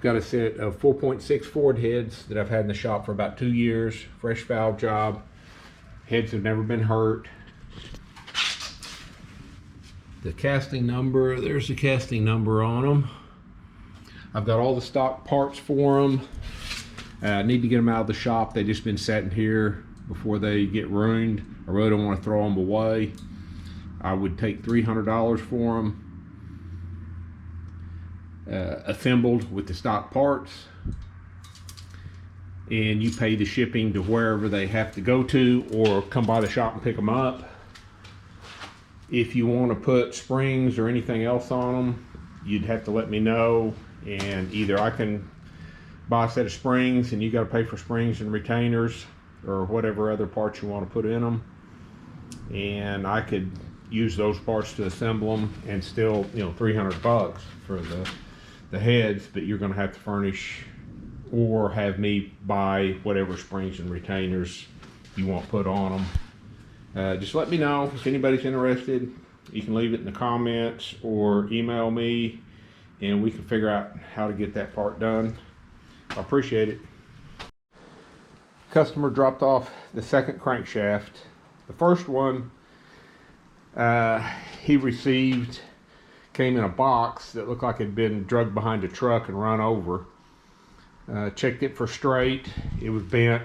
Got a set of 4.6 Ford heads that I've had in the shop for about 2 years. Fresh valve job. Heads have never been hurt. The casting number, there's the casting number on them. I've got all the stock parts for them. I need to get them out of the shop. They've just been sitting here before they get ruined. I really don't want to throw them away. I would take $300 for them. Assembled with the stock parts, and you pay the shipping to wherever they have to go to, or come by the shop and pick them up. If you want to put springs or anything else on them, you'd have to let me know, and either I can buy a set of springs and you got to pay for springs and retainers or whatever other parts you want to put in them, and I could use those parts to assemble them, and still, you know, $300 for the heads, but you're going to have to furnish or have me buy whatever springs and retainers you want put on them. Just let me know if anybody's interested. You can leave it in the comments or email me, and we can figure out how to get that part done. I appreciate it. Customer dropped off the second crankshaft. The first one he received came in a box that looked like it had been dragged behind a truck and run over. Checked it for straight. It was bent.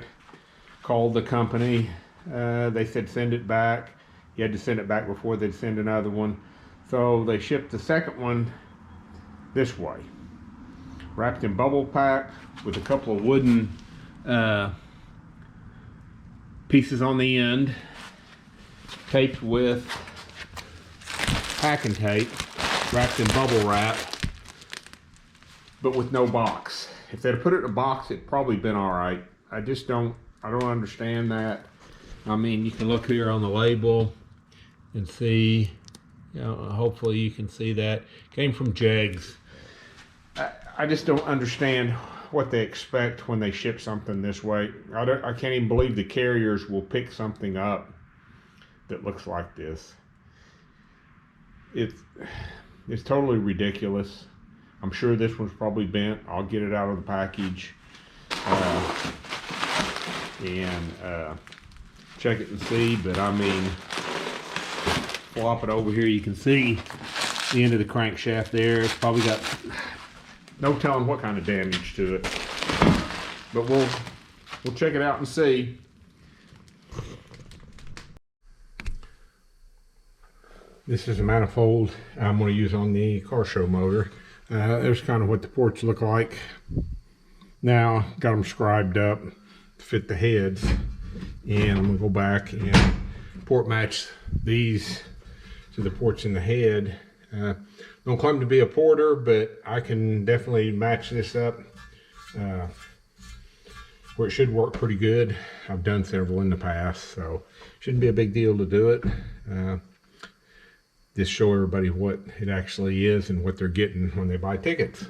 Called the company. They said send it back. You had to send it back before they'd send another one. So they shipped the second one this way. Wrapped in bubble pack with a couple of wooden pieces on the end. Taped with packing tape. Wrapped in bubble wrap, but with no box. If they'd put it in a box, it'd probably been all right. I don't understand that. I mean, you can look here on the label and see, you know, hopefully you can see that. Came from Jegs. I just don't understand what they expect when they ship something this way. I can't even believe the carriers will pick something up that looks like this. It's totally ridiculous. I'm sure this one's probably bent. I'll get it out of the package and check it and see. But I mean, flop it over here. You can see the end of the crankshaft there. It's probably got no telling what kind of damage to it. But we'll check it out and see. This is a manifold I'm going to use on the car show motor. There's kind of what the ports look like. Now, got them scribed up to fit the heads. And I'm going to go back and port match these to the ports in the head. Don't claim to be a porter, but I can definitely match this up where it should work pretty good. I've done several in the past, so shouldn't be a big deal to do it. Just show everybody what it actually is and what they're getting when they buy tickets.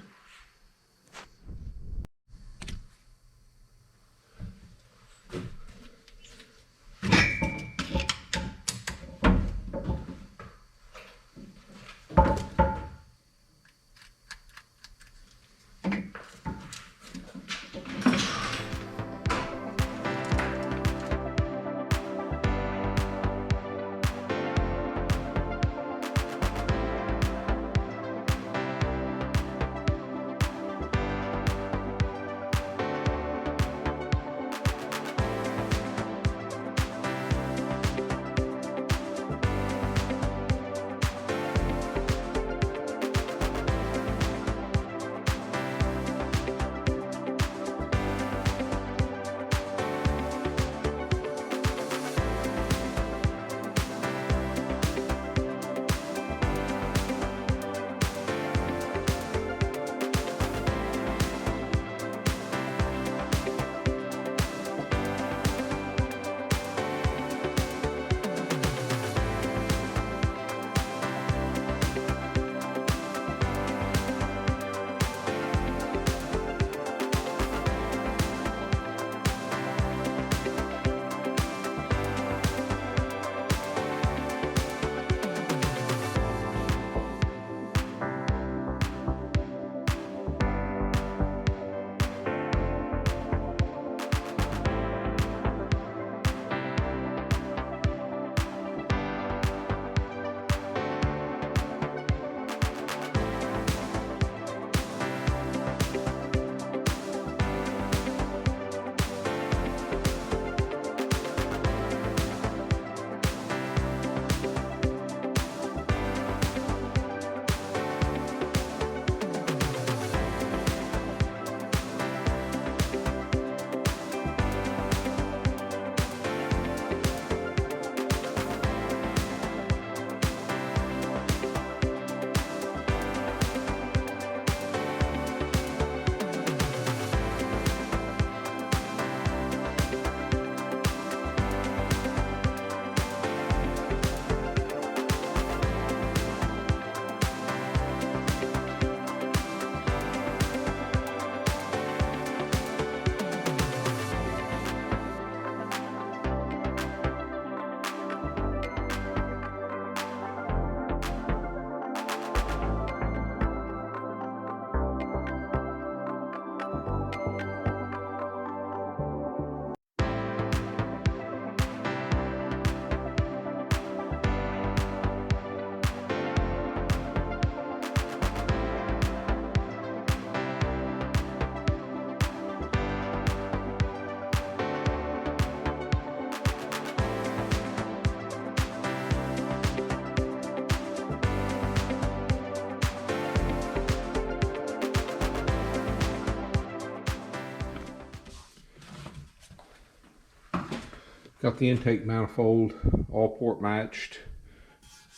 Got the intake manifold all port matched.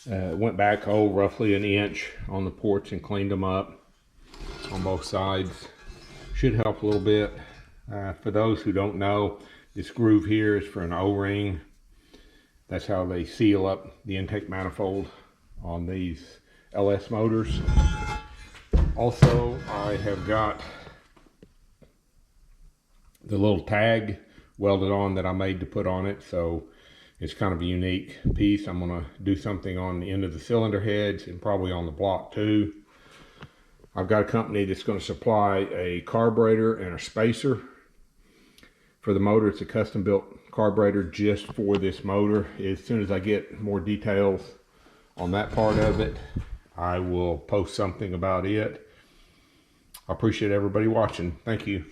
Went back roughly an inch on the ports and cleaned them up on both sides. Should help a little bit. For those who don't know, this groove here is for an O-ring. That's how they seal up the intake manifold on these LS motors. Also, I have got the little tag welded on that I made to put on it, so it's kind of a unique piece. I'm going to do something on the end of the cylinder heads and probably on the block too. I've got a company that's going to supply a carburetor and a spacer for the motor. It's a custom built carburetor just for this motor. As soon as I get more details on that part of it, I will post something about it. I appreciate everybody watching. Thank you.